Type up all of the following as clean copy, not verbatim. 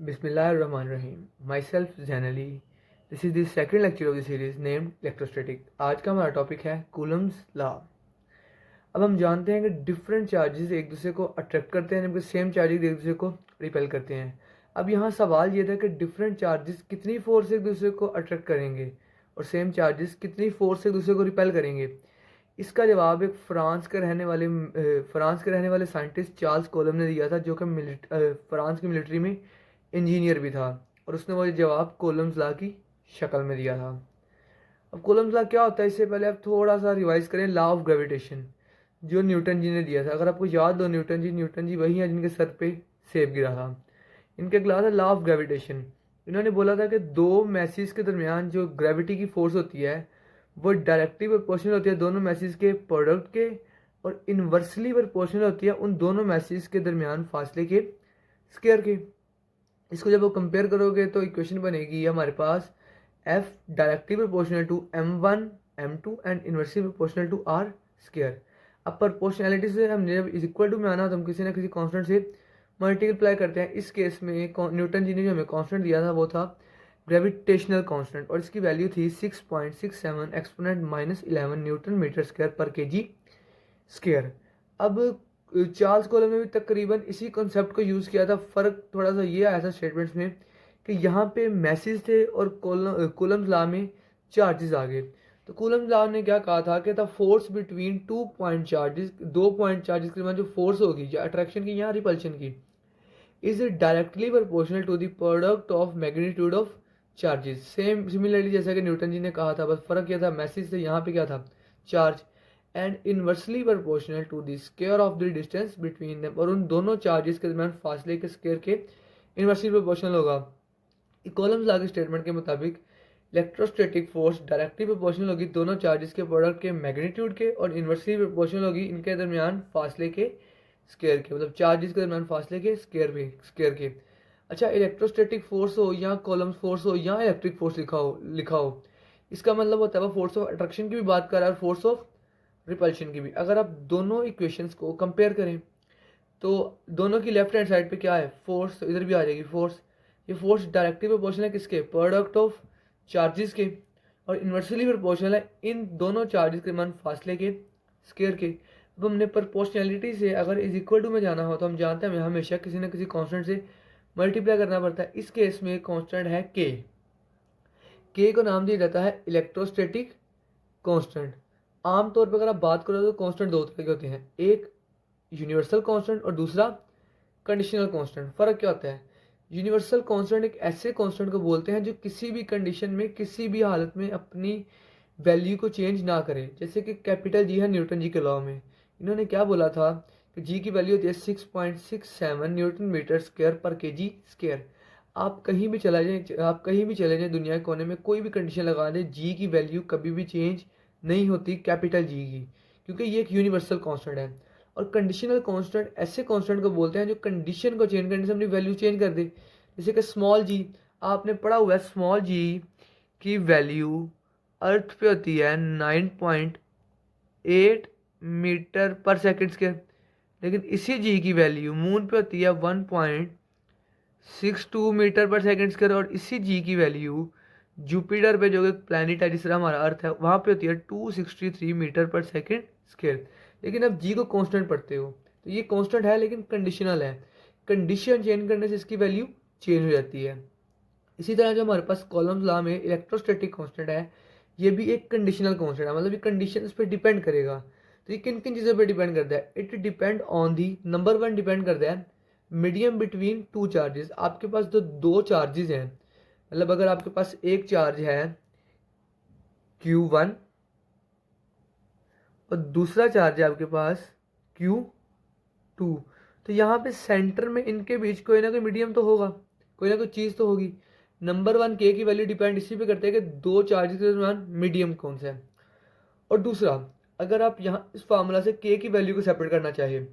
Bismillahirrahmanirrahim. Myself Zainali. This is the second lecture of the series named electrostatic. आज का हमारा topic है Coulomb's law. अब हम जानते हैं कि डिफरेंट चार्जेस एक दूसरे को अट्रैक्ट करते हैं, जबकि सेम चार्जेस एक दूसरे को रिपेल करते हैं. अब यहाँ सवाल ये था कि डिफरेंट चार्जेस कितनी फोर्स एक दूसरे को अट्रैक्ट करेंगे और सेम चार्जेस कितनी फोर्स एक दूसरे को रिपेल करेंगे. इसका जवाब एक फ्रांस के रहने वाले साइंटिस्ट चार्ल्स कोलम ने दिया था, जो कि फ्रांस की मिलिट्री में इंजीनियर भी था, और उसने वो जवाब कोलम्स लॉ की शक्ल में दिया था. अब कोलम्स लॉ क्या होता है, इससे पहले आप थोड़ा सा रिवाइज करें. लॉ ऑफ ग्रेविटेशन जो न्यूटन जी ने दिया था. अगर आपको याद हो, न्यूटन जी वही हैं जिनके सर पे सेब गिरा था. इनके क्लास है लॉ ऑफ ग्रेविटेशन. इन्होंने बोला था कि दो मैसेज के दरमियान जो ग्रेविटी की फोर्स होती है वो डायरेक्टली प्रोपोर्शनल होती है दोनों मैसेज के प्रोडक्ट के, और इन्वर्सली प्रोपोर्शनल होती है उन दोनों मैसेज के दरमियान फासले के स्क्वायर के. इसको जब वो कंपेयर करोगे तो इक्वेशन बनेगी हमारे पास F directly proportional to m1 m2 and inversely proportional to r square. अब प्रोपोर्शनैलिटी से हमने जब इज इक्वल टू में आना तो हम किसी ना किसी कांस्टेंट से मल्टीप्लाई करते हैं. इस केस में न्यूटन जी ने जो हमें कांस्टेंट दिया था वो था ग्रेविटेशनल कांस्टेंट, और इसकी वैल्यू थी 6.67 एक्सपोनेंट -11 न्यूटन मीटर स्क्वायर पर केजी स्क्वायर. अब चार्ल्स कोलम ने भी तकरीबन इसी कॉन्सेप्ट को यूज़ किया था. फ़र्क थोड़ा सा ये आया था स्टेटमेंट्स में कि यहाँ पे मैसेज थे और कोलम्स लॉ में चार्जेस आ गए. तो कोलम्स लॉ ने क्या कहा था कि the force between 2 point charges, 2 point charges के दरमियान जो फोर्स होगी, या अट्रैक्शन की या रिपल्शन की, is directly proportional to the product of magnitude of charges. Similarly जैसा कि न्यूटन जी ने कहा था, बस फ़र्क क्या था, मैसेज से यहाँ पे क्या था, charge, and inversely proportional to the square of the distance between them, और उन दोनों चार्जेस के दरमियान फासले के स्क्वायर के इन्वर्सली प्रोपोर्शनल होगा. कोलम्स लॉ के स्टेटमेंट के मुताबिक इलेक्ट्रोस्टैटिक फोर्स डायरेक्टली प्रोपोर्शनल होगी दोनों चार्जेस के प्रोडक्ट के मैग्नीट्यूड के, और इन्वर्सली प्रोपोर्शनल होगी इनके दरमियान फासले के स्क्वायर के, मतलब चार्जेस के दरमियान फासले के स्क्वायर के. अच्छा, इलेक्ट्रोस्टैटिक फोर्स हो या कॉलम्स फोर्स हो या इलेक्ट्रिक फोर्स लिखा हो, इसका मतलब होता है वो फोर्स ऑफ अट्रैक्शन की भी बात कर रहा है और फोर्स ऑफ रिपल्शन की भी. अगर आप दोनों इक्वेशंस को कंपेयर करें तो दोनों की लेफ्ट हैंड साइड पे क्या है, फोर्स, तो इधर भी आ जाएगी फोर्स. ये फोर्स डायरेक्टली प्रोपोर्शनल है किसके, प्रोडक्ट ऑफ चार्जेस के, और इन्वर्सली प्रोपोर्शनल है इन दोनों चार्जेस के मान फासले के स्क्वायर के. अब हमने प्रोपोर्शनैलिटी से अगर इज इक्वल टू में जाना हो तो हम जानते हैं हमें हमेशा किसी न किसी कांस्टेंट से मल्टीप्लाई करना पड़ता है. इस केस में कांस्टेंट है के को नाम दिया जाता है इलेक्ट्रोस्टैटिक कांस्टेंट. आमतौर पर अगर आप बात करो तो कांस्टेंट दो तरह के होते हैं, एक यूनिवर्सल कांस्टेंट और दूसरा कंडीशनल कांस्टेंट. फ़र्क क्या होता है, यूनिवर्सल कांस्टेंट एक ऐसे कांस्टेंट को बोलते हैं जो किसी भी कंडीशन में किसी भी हालत में अपनी वैल्यू को चेंज ना करे. जैसे कि कैपिटल जी है न्यूटन जी के लॉ में, इन्होंने क्या बोला था कि जी की वैल्यू होती है 6.67 न्यूटन मीटर स्क्वायर पर केजी स्क्वायर. आप कहीं भी चले जाएं दुनिया के कोने में, कोई भी कंडीशन लगा दें, जी की वैल्यू कभी भी चेंज नहीं होती कैपिटल जी की, क्योंकि ये एक यूनिवर्सल कांस्टेंट है. और कंडीशनल कांस्टेंट ऐसे कांस्टेंट को बोलते हैं जो कंडीशन को चेंज करने से अपनी वैल्यू चेंज कर दे. जैसे कि स्मॉल जी, आपने पढ़ा हुआ है स्मॉल जी की वैल्यू अर्थ पे होती है 9.8 मीटर पर सेकेंड स्क्वायर, लेकिन इसी जी की वैल्यू मून पे होती है 1.62 मीटर पर सेकेंड स्क्वायर, और इसी जी की वैल्यू जुपिटर पे जो कि प्लैनेट है जिस तरह हमारा अर्थ है वहाँ पे होती है 263 मीटर पर सेकेंड स्क्वायर. लेकिन अब जी को कांस्टेंट पढ़ते हो तो ये कांस्टेंट है लेकिन कंडीशनल है. कंडीशन चेंज करने से इसकी वैल्यू चेंज हो जाती है. इसी तरह जो हमारे पास कॉलम्स लॉ में इलेक्ट्रोस्टैटिक कांस्टेंट है, ये भी एक कंडीशनल कांस्टेंट है, मतलब ये कंडीशन पे डिपेंड करेगा. तो ये किन किन चीज़ों पे डिपेंड करता है, it depend on the, number 1 depend करता है मीडियम बिटवीन टू चार्जेस. आपके पास जो दो चार्जेस हैं, मतलब अगर आपके पास एक चार्ज है Q1 और दूसरा चार्ज है आपके पास Q2, तो यहाँ पे सेंटर में इनके बीच कोई ना कोई मीडियम तो होगा, कोई ना कोई चीज़ तो होगी. नंबर 1 के की वैल्यू डिपेंड इसी पे करते हैं कि दो चार्जेस के दरमियान मीडियम कौन सा है. और दूसरा, अगर आप यहाँ इस फार्मूला से के की वैल्यू को सेपरेट करना चाहिए,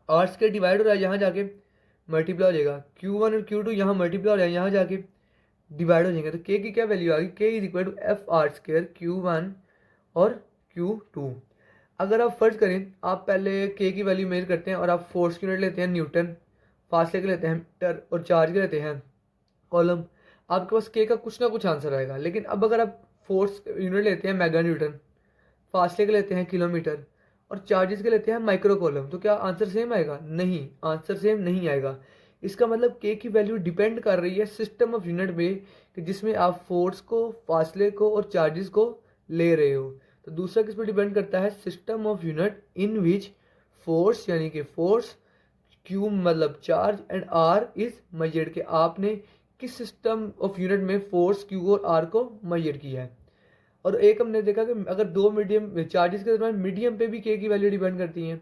आर स्क्वायर डिवाइड हो रहा है, यहाँ जाके मल्टीप्लाई हो जाएगा, Q1 और Q2 यहाँ मल्टीप्लाई हो रहा है, यहाँ जाके डिवाइड हो जाएंगे. तो के की क्या वैल्यू आ गई, K is equal to F R square Q1 और Q2. अगर आप फर्ज करें, आप पहले के की वैल्यू मेजर करते हैं और आप फोर्स की यूनिट लेते हैं न्यूटन, फासले के लेते हैं मीटर, और चार्ज के लेते हैं कॉलम, आपके पास के का कुछ ना कुछ आंसर आएगा। लेकिन अब अगर आप फोर्स यूनिट लेते हैं मेगा न्यूटन, फासले के लेते हैं किलोमीटर, और चार्जेस के लेते हैं माइक्रो कॉलम, तो क्या आंसर सेम आएगा? नहीं, आंसर सेम नहीं आएगा। इसका मतलब के की वैल्यू डिपेंड कर रही है सिस्टम ऑफ यूनिट पे, कि जिसमें आप फोर्स को, फासले को और चार्जेस को ले रहे हो। तो दूसरा किस पे डिपेंड करता है? System of unit in which force यानी कि फोर्स, क्यू मतलब charge, and R is measured, के आपने किस सिस्टम ऑफ यूनिट में फोर्स, क्यू और आर को मेजर किया है। और एक हमने देखा कि अगर दो मीडियम चार्जेस के दरम्यान मीडियम पे भी के की वैल्यू डिपेंड करती है।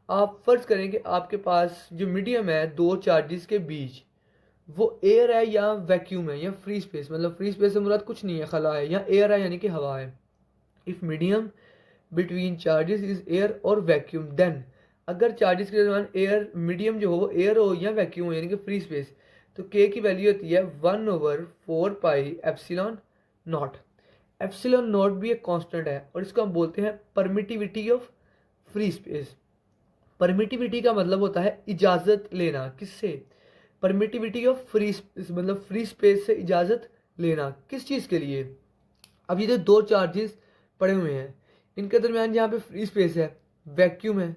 आप फर्ज करें कि आपके पास जो मीडियम है दो चार्जेस के बीच, वो एयर है या वैक्यूम है या फ्री स्पेस, मतलब फ्री स्पेस से मुराद कुछ नहीं है, खला है, या एयर है यानी कि हवा है। If medium between charges is air और वैक्यूम, देन अगर चार्जेस के दरम्यान एयर, मीडियम जो हो वो एयर हो या वैक्यूम हो यानी कि फ्री स्पेस, तो के की वैल्यू होती है 1/4 pi epsilon not. Epsilon not भी एक कांस्टेंट है और इसको हम बोलते हैं permittivity of free space. Permittivity का मतलब होता है इजाज़त लेना। किससे? परमिटिविटी ऑफ फ्री, मतलब फ्री स्पेस से इजाज़त लेना। किस चीज़ के लिए? अब ये जो दो चार्जेस पड़े हुए हैं, इनके दरमियान जहाँ पे फ्री स्पेस है, वैक्यूम है,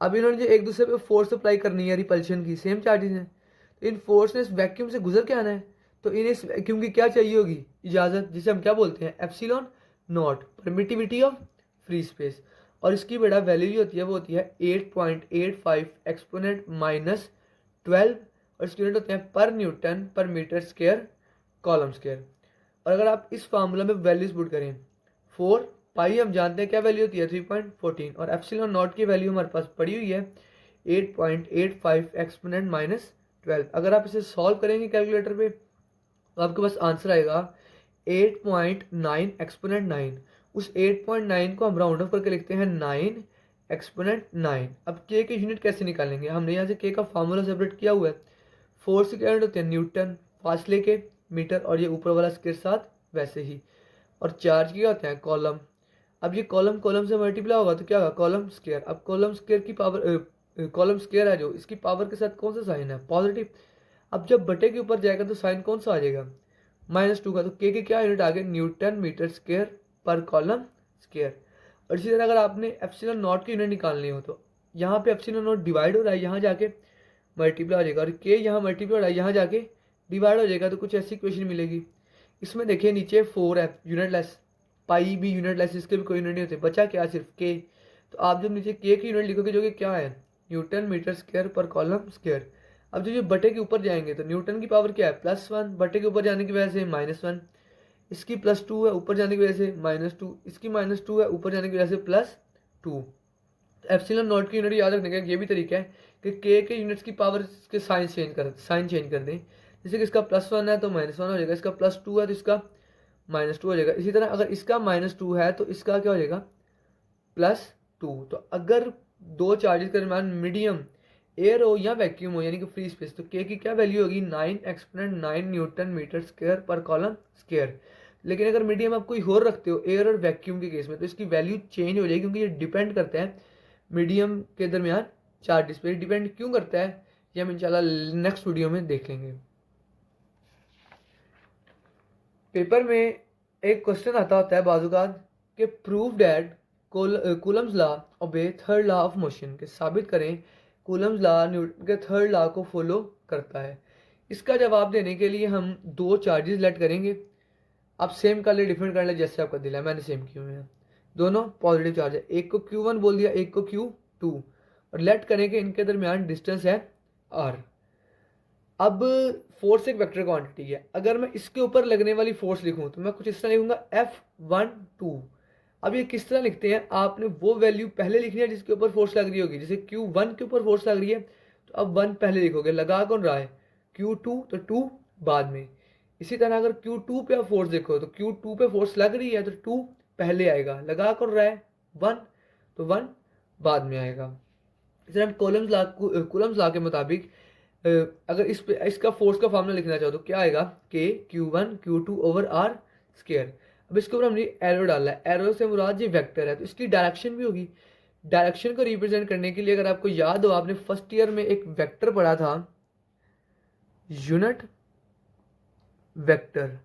अब इन्होंने जो एक दूसरे पे फोर्स अप्लाई करनी है रिपल्शन की, सेम चार्जेस हैं, तो इन फोर्स ने इस वैक्यूम से गुजर के आना है। तो इन्हें इस वैक्यूम की क्या चाहिए होगी? इजाज़त, जिसे हम क्या बोलते हैं? Epsilon not, permittivity of free space. और इसकी बड़ा वैल्यू जो होती है वो होती है 8.85 एक्सपोनेंट माइनस 12, और इसके यूनिट होते हैं पर न्यूटन पर मीटर स्क्वायर कॉलम स्क्वायर। और अगर आप इस फार्मूला में वैल्यूज पुट करें, 4 पाई हम जानते हैं क्या वैल्यू होती है, 3.14, और एप्सिलॉन नॉट की वैल्यू हमारे पास पड़ी हुई है 8.85 एक्सपोनेंट माइनस 12। अगर आप इसे सॉल्व करेंगे कैलकुलेटर पे तो आपके पास आंसर आएगा 8.9 एक्सपोनेंट 9। उस 8.9 को हम राउंड ऑफ करके लिखते हैं 9 एक्सपोनेंट 9। अब के यूनिट कैसे निकालेंगे? हमने यहाँ से के का फार्मूला सेपरेट किया हुआ है। फोर्स के यूनिट होते हैं न्यूटन, फासले के मीटर, और ये ऊपर वाला इसके साथ वैसे ही। और चार्ज क्या होते हैं? कॉलम। अब ये कॉलम कॉलम से मल्टीप्लाई होगा तो क्या होगा? Column square. अब कॉलम स्क्वायर की पावर, कॉलम स्क्वायर है जो, इसकी पावर के साथ कौन सा साइन है? पॉजिटिव। अब जब बटे के ऊपर जाएगा तो साइन कौन सा आ जाएगा? -2 का। तो के क्या यूनिट आ गए? न्यूटन मीटर स्क्वायर पर कॉलम स्क्वायर। और इसी तरह अगर आपने एप्सिलॉन नॉट की यूनिट निकालनी हो तो यहाँ पे एप्सिलॉन नॉट डिवाइड हो रहा है, यहाँ जाके मल्टीप्लाई हो जाएगा, और के यहाँ मल्टीप्लाई हो रहा है, यहाँ जाके डिवाइड हो जाएगा। तो कुछ ऐसी इक्वेशन मिलेगी। इसमें देखिए नीचे 4 है यूनिटलेस, पाई भी यूनिटलेस, इसके भी कोई यूनिट नहीं होते, बचा क्या? सिर्फ के। तो आप जब नीचे के की यूनिट लिखोगे जो कि क्या है? न्यूटन मीटर स्क्वायर पर कॉलम स्क्वायर। अब जब ये बटे के ऊपर जाएंगे तो न्यूटन की पावर क्या है? +1, बटे के ऊपर जाने की वजह से -1, इसकी +2 है ऊपर जाने की वजह से -2, इसकी -2 है ऊपर जाने की वजह से +2। एप्सिलॉन नॉट की यूनिट याद रखने का ये भी तरीका है कि के यूनिट्स की पावर के साइन चेंज कर दें। जैसे कि इसका +1 है तो -1 हो जाएगा, इसका +2 है तो इसका -2 हो जाएगा। इसी तरह अगर इसका -2 है तो इसका क्या हो जाएगा? +2। तो अगर दो चार्जेस के दरम्यान मीडियम एयर हो या वैक्यूम हो यानी कि फ्री स्पेस, तो के की क्या वैल्यू होगी? 9 एक्सपोनेंट 9 न्यूटन मीटर स्क्वायर पर कॉलम स्क्वायर। लेकिन अगर मीडियम आप कोई और रखते हो एयर और वैक्यूम के केस में, तो इसकी वैल्यू चेंज हो जाएगी, क्योंकि ये डिपेंड करता है मीडियम के दरमियान चार्जेस पे। डिपेंड क्यों करता है ये हम इंशाल्लाह नेक्स्ट वीडियो में देख लेंगे। पेपर में एक क्वेश्चन आता होता है बाजुकात कि प्रूव डैट कूलम्स लॉ ओबे थर्ड लॉ ऑफ मोशन, के साबित करें कूलम्स लॉ न्यूटन के थर्ड लॉ को फॉलो करता है। इसका जवाब देने के लिए हम दो चार्जेस लेट करेंगे। आप सेम कर ले, डिफरेंट कर ले, जैसे आपका दिल है, मैंने सेम किए हुए हैं। दोनों पॉजिटिव चार्ज है, एक को Q1 बोल दिया, एक को Q2, और लेट करें कि इनके दरमियान डिस्टेंस है R। अब फोर्स एक वेक्टर क्वांटिटी है। अगर मैं इसके ऊपर लगने वाली फोर्स लिखूं तो मैं कुछ इस तरह लिखूंगा F12। अब ये किस तरह लिखते हैं? आपने वो वैल्यू पहले लिखनी है जिसके ऊपर फोर्स लग रही होगी। जैसे Q1 के ऊपर फोर्स लग रही है तो अब 1 पहले लिखोगे, लगा कौन रहा है? Q2, तो 2 बाद में। इसी तरह अगर Q2 पे आप फोर्स देखो तो Q2 पे फोर्स लग रही है तो 2 पहले आएगा, लगा कौन रहा है? 1, तो 1 बाद में आएगा। इस तरह कूलम्स लॉ के मुताबिक अगर इसका फोर्स का फॉर्मूला लिखना चाहो तो क्या आएगा? के Q1 Q2 over are square. अब इसके ऊपर हमने एरो डाला है, एरो से मुराद ये वेक्टर है तो इसकी डायरेक्शन भी होगी। डायरेक्शन को रिप्रेजेंट करने के लिए अगर आपको याद हो, आपने फर्स्ट ईयर में एक वेक्टर पढ़ा था, यूनिट वेक्टर,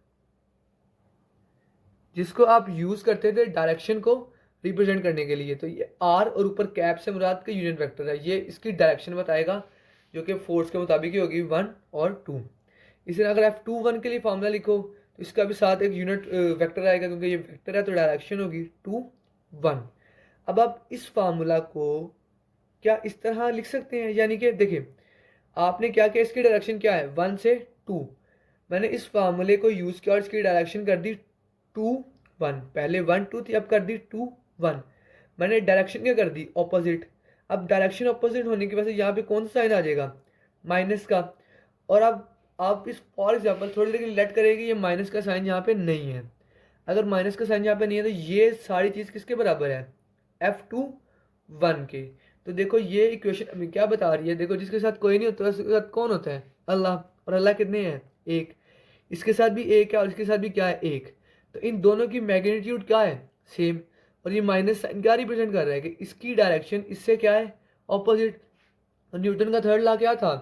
जिसको आप यूज करते थे डायरेक्शन को रिप्रेजेंट करने के लिए। तो ये आर और ऊपर कैप से मुराद का यूनिट वेक्टर है, ये इसकी डायरेक्शन बताएगा, जो कि फोर्स के मुताबिक ही होगी 1 और 2। इसी तरह अगर F21 के लिए फॉर्मूला लिखो तो इसका भी साथ एक यूनिट वेक्टर आएगा, क्योंकि ये वेक्टर है तो डायरेक्शन होगी 2 1। अब आप इस फार्मूला को क्या इस तरह लिख सकते हैं, यानी कि देखिए आपने क्या किया, इसकी डायरेक्शन क्या है 1 से 2, मैंने इस फार्मूले को यूज किया और इसकी डायरेक्शन कर दी 2 1। पहले 1 2 थी, अब कर दी 2 1। मैंने डायरेक्शन क्या कर दी ऑपोजिट। अब डायरेक्शन ऑपोजिट होने की वजह से यहाँ पे कौन सा साइन आ जाएगा, माइनस का। और अब आप इस फॉर एग्जाम्पल थोड़ी देर के लिए लेट करेंगे, ये माइनस का साइन यहाँ पे नहीं है। अगर माइनस का साइन यहाँ पे नहीं है तो ये सारी चीज़ किसके बराबर है, F21 के। तो देखो ये इक्वेशन अभी क्या बता रही है, देखो जिसके साथ कोई नहीं होता उसके साथ कौन होता है, अल्लाह। और अल्लाह कितने हैं, एक। इसके साथ भी एक है और इसके साथ भी क्या है, एक। तो इन दोनों की मैग्नीट्यूड क्या है, सेम। और ये माइनस साइन क्या रिप्रेजेंट कर रहा है कि इसकी डायरेक्शन इससे क्या है, ऑपोजिट। और न्यूटन का थर्ड लॉ क्या था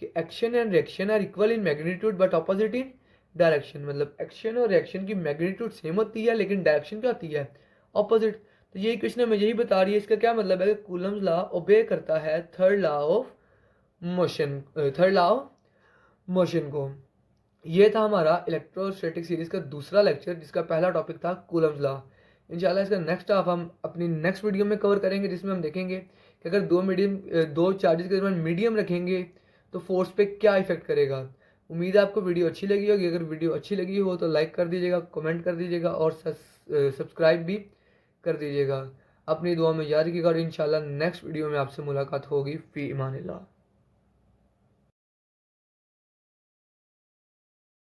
कि action and reaction are equal in magnitude but opposite in direction. मतलब एक्शन और रिएक्शन की मैग्नीट्यूड सेम होती है लेकिन डायरेक्शन क्या होती है, ऑपोजिट। तो ये क्वेश्चन हमें यही बता रही है, इसका क्या मतलब है कि कूलम्स लॉ ओबे करता है third law of motion, third law of motion को। ये था हमारा इलेक्ट्रोस्टैटिक सीरीज का दूसरा लेक्चर, जिसका पहला टॉपिक था कूलम्स लॉ। इंशाल्लाह इसका नेक्स्ट हाफ हम अपनी नेक्स्ट वीडियो में कवर करेंगे, जिसमें हम देखेंगे कि अगर दो चार्जेस के दरमियान मीडियम रखेंगे तो फोर्स पे क्या इफेक्ट करेगा। उम्मीद है आपको वीडियो अच्छी लगी होगी। अगर वीडियो अच्छी लगी हो तो लाइक कर दीजिएगा, कमेंट कर दीजिएगा और सब्सक्राइब भी कर दीजिएगा। अपनी दुआ में याद रखिएगा और इंशाल्लाह नेक्स्ट वीडियो में आपसे मुलाकात होगी। फी ईमानिल्लाह।